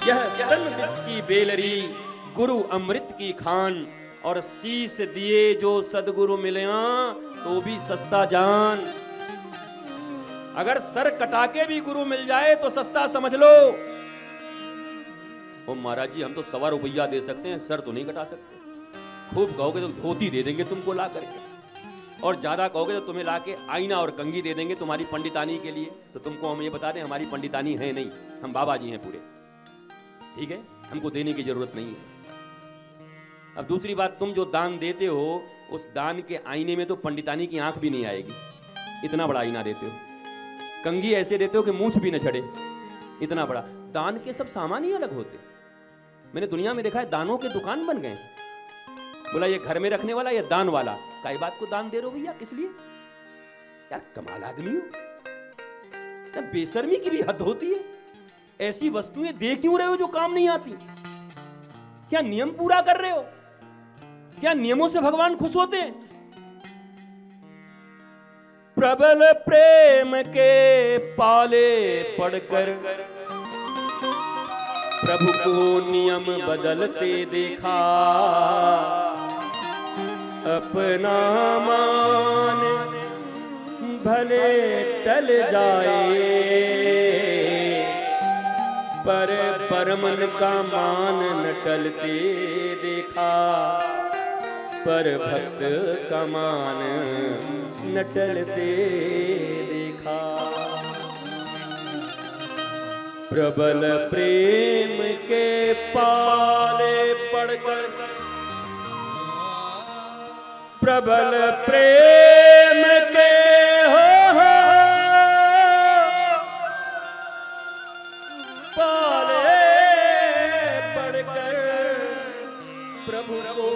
यह तन विष की बेलरी, गुरु अमृत की खान, और शीश दिए जो सदगुरु मिलया तो भी सस्ता जान। अगर सर कटा के भी गुरु मिल जाए तो सस्ता समझ लो। ओ महाराज जी, हम तो 1.25 रुपया दे सकते हैं, सर तो नहीं कटा सकते। खूब कहोगे तो धोती दे देंगे तुमको ला करके, और ज्यादा कहोगे तो तुम्हें लाके आईना और कंघी दे देंगे तुम्हारी पंडितानी के लिए। तो तुमको हम ये बता दें, हमारी पंडितानी है नहीं, हम बाबा जी हैं पूरे, ठीक है, हमको देने की जरूरत नहीं है। अब दूसरी बात, तुम जो दान देते हो उस दान के आईने में तो पंडितानी की आंख भी नहीं आएगी, इतना बड़ा आईना देते हो। कंघी ऐसे देते हो कि मूंछ भी न झड़े, इतना बड़ा। दान के सब सामान ही अलग होते। मैंने दुनिया में देखा है दानों के दुकान बन गए। बोला ये घर में रखने वाला, ये दान वाला, काई बात को दान दे रहे हो भैया, किस लिए? यार कमाल आदमी हो, यार बेशर्मी की भी हद होती है। ऐसी वस्तुएं दे क्यों रहे हो जो काम नहीं आती? क्या नियम पूरा कर रहे हो? क्या नियमों से भगवान खुश होते हैं? प्रबल प्रेम के पाले पड़कर प्रभु को नियम बदलते देखा, अपना मान भले टल जाए, पर परमन का मान न टलते देखा, पर भक्त का मान न टलते देखा। प्रबल प्रेम के पाले पड़कर प्रबल प्रेम के हो पाले पड़कर प्रभु को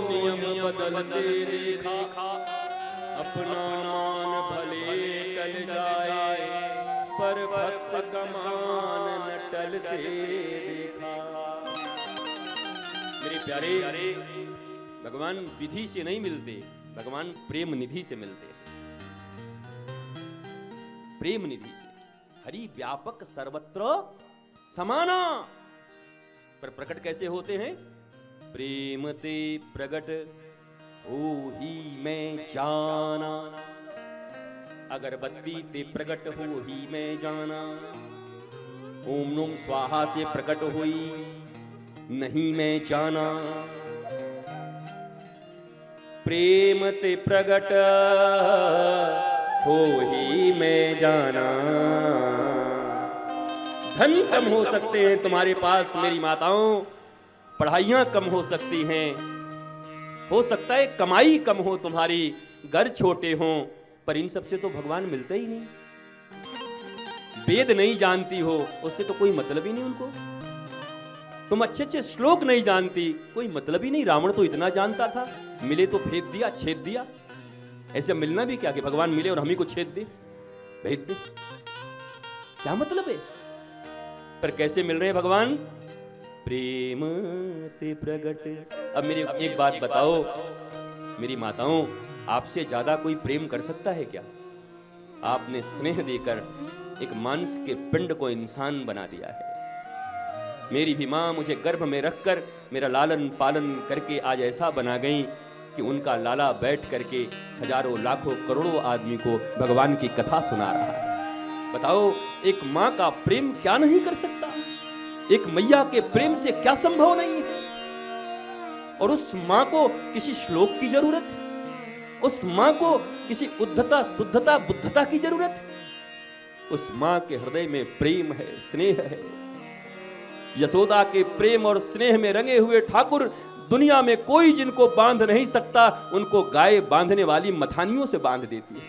नियम बदलते देखा, अपना मान भले टल जाए, पर भक्त का मान न टलते देखा। मेरे प्यारे, भगवान विधि से नहीं मिलते, भगवान प्रेम निधि से मिलते हैं। प्रेम निधि से। हरि व्यापक सर्वत्र समाना, पर प्रकट कैसे होते हैं? प्रेम ते प्रगट हो ही मैं जाना, अगरबत्ती ते प्रकट हो ही मैं जाना, ओम नोम स्वाहा से प्रकट हुई नहीं मैं जाना, प्रेम ते प्रगट हो ही मैं जाना। धन कम हो सकते हैं तुम्हारे पास मेरी माताओं, पढ़ाइयां कम हो सकती हैं, हो सकता है कमाई कम हो तुम्हारी, घर छोटे हों, पर इन सब से तो भगवान मिलते ही नहीं। वेद नहीं जानती हो, उससे तो कोई मतलब ही नहीं उनको। तुम अच्छे अच्छे श्लोक नहीं जानती, कोई मतलब ही नहीं। रावण तो इतना जानता था, मिले तो भेद दिया, छेद दिया। ऐसे मिलना भी क्या कि भगवान मिले और हम ही को छेद दे, भेद दे, क्या मतलब है? पर कैसे मिल रहे हैं भगवान? प्रेम ते प्रगट। अब मेरी एक बात बताओ मेरी माताओं, आपसे ज्यादा कोई प्रेम कर सकता है क्या? आपने स्नेह देकर एक मांस के पिंड को इंसान बना दिया है। मेरी भी मां मुझे गर्भ में रखकर मेरा लालन पालन करके आज ऐसा बना गई कि उनका लाला बैठ करके हजारों लाखों करोड़ों आदमी को भगवान की कथा सुना रहा है। बताओ, एक मां का प्रेम क्या नहीं कर सकता? एक मैया के प्रेम से क्या संभव नहीं है? और उस मां को किसी श्लोक की जरूरत है? उस मां को किसी उद्धता शुद्धता बुद्धता की जरूरत है? उस मां के हृदय में प्रेम है, स्नेह है। यशोदा के प्रेम और स्नेह में रंगे हुए ठाकुर दुनिया में कोई जिनको बांध नहीं सकता, उनको गाय बांधने वाली मथानियों से बांध देती है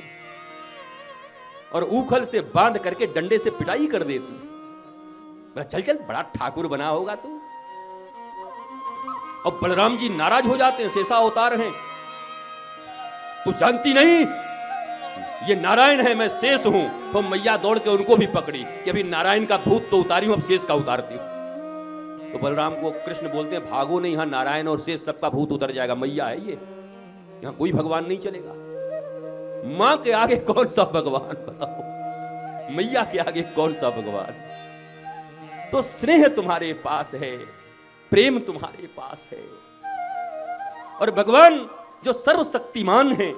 और ऊखल से बांध करके डंडे से पिटाई कर देती है। चल चल, बड़ा ठाकुर बना होगा तू। और बलराम जी नाराज हो जाते हैं, शेषा अवतार हैं, तू जानती नहीं ये नारायण है, मैं शेष हूं। तो मैया दौड़ के उनको भी पकड़ी कि अभी नारायण का भूत तो उतारी हूं, अब शेष का उतारती हूं। तो बलराम को कृष्ण बोलते हैं, भागो नहीं, यहां नारायण और शेष सबका भूत उतर जाएगा, मैया है ये, यहां कोई भगवान नहीं चलेगा। मां के आगे कौन सा भगवान, बताओ, मैया के आगे कौन सा भगवान? तो स्नेह तुम्हारे पास है, प्रेम तुम्हारे पास है। और भगवान जो सर्वशक्तिमान है,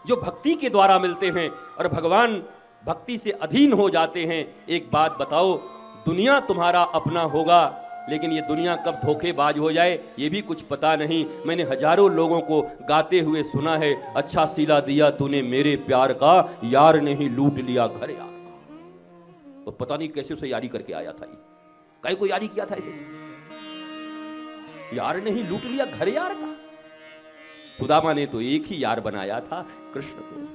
जो भक्ति के द्वारा मिलते हैं और भगवान भक्ति से अधीन हो जाते हैं। एक बात बताओ, दुनिया तुम्हारा अपना होगा, लेकिन ये दुनिया कब धोखेबाज हो जाए ये भी कुछ पता नहीं। मैंने हजारों लोगों को गाते हुए सुना है, अच्छा सिला दिया तूने मेरे प्यार का, यार ने ही लूट लिया घर यार का। तो पता नहीं कैसे उसे यारी करके आया था, ये कई को यारी किया था ऐसे से? यार ने ही लूट लिया घर यार का। सुदामा ने तो एक ही यार बनाया था, कृष्ण को।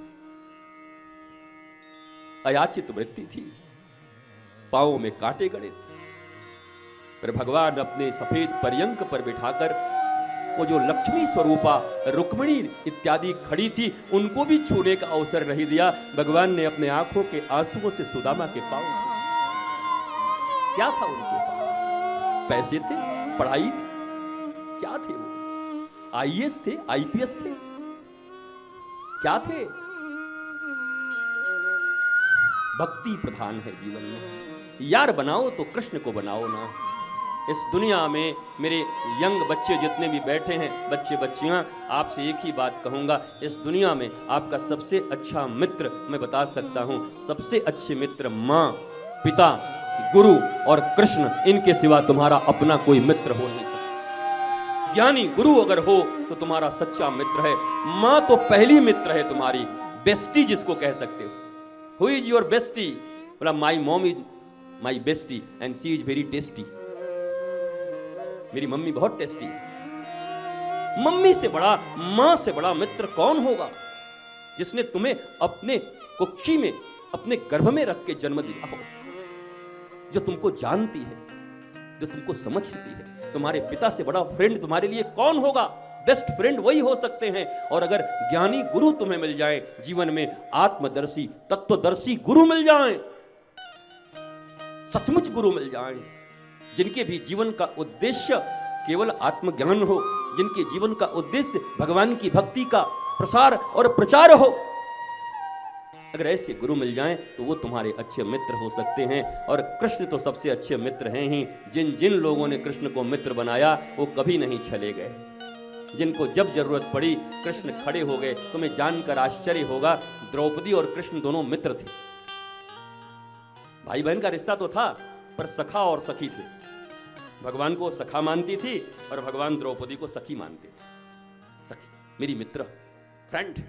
अयाचित वृत्ति थी, पांवों में कांटे गड़े थे, पर भगवान अपने सफेद पर्यंक पर बिठाकर वो जो लक्ष्मी स्वरूपा रुक्मिणी इत्यादि खड़ी थी उनको भी छूने का अवसर नहीं दिया। भगवान ने अपने आंखों के आंसुओं से सुदामा के पांव छुए। क्या था उनके पास? पैसे थे, पढ़ाई थी, क्या थे वो? आईएएस थे, आईपीएस थे, क्या थे? भक्ति प्रधान है जीवन में। यार बनाओ तो कृष्ण को बनाओ ना। इस दुनिया में मेरे यंग बच्चे जितने भी बैठे हैं, बच्चे बच्चियां, आपसे एक ही बात कहूंगा, इस दुनिया में आपका सबसे अच्छा मित्र मैं बता सकता हूं, सबसे अच्छे मित्र माँ, पिता, गुरु और कृष्ण। इनके सिवा तुम्हारा अपना कोई मित्र हो नहीं सकता। ज्ञानी गुरु अगर हो तो तुम्हारा सच्चा मित्र है। माँ तो पहली मित्र है तुम्हारी, बेस्टी जिसको कह सकते हो। Who is your bestie? बोला my mom is my bestie and she is very tasty. मेरी मम्मी बहुत टेस्टी है। मम्मी से बड़ा, मां से बड़ा मित्र कौन होगा? जिसने तुम्हें अपने कुक्षी में, अपने गर्भ में रख के जन्म दिया हो, जो तुमको जानती है, जो तुमको समझती है। तुम्हारे पिता से बड़ा फ्रेंड तुम्हारे लिए कौन होगा? बेस्ट फ्रेंड वही हो सकते हैं। और अगर ज्ञानी गुरु तुम्हें मिल जाए जीवन में, आत्मदर्शी तत्वदर्शी गुरु मिल जाए, सचमुच गुरु मिल जाए, जिनके भी जीवन का उद्देश्य केवल आत्मज्ञान हो, जिनके जीवन का उद्देश्य भगवान की भक्ति का प्रसार और प्रचार हो, अगर ऐसे गुरु मिल जाएं तो वो तुम्हारे अच्छे मित्र हो सकते हैं। और कृष्ण तो सबसे अच्छे मित्र हैं ही। जिन जिन लोगों ने कृष्ण को मित्र बनाया वो कभी नहीं छले गए। जिनको जब जरूरत पड़ी कृष्ण खड़े हो गए। तुम्हें जानकर आश्चर्य होगा, द्रौपदी और कृष्ण दोनों मित्र थे। भाई बहन का रिश्ता तो था, पर सखा और सखी थे। भगवान को सखा मानती थी और भगवान द्रौपदी को सखी मानते थे। सखी, मेरी मित्र, फ्रेंड।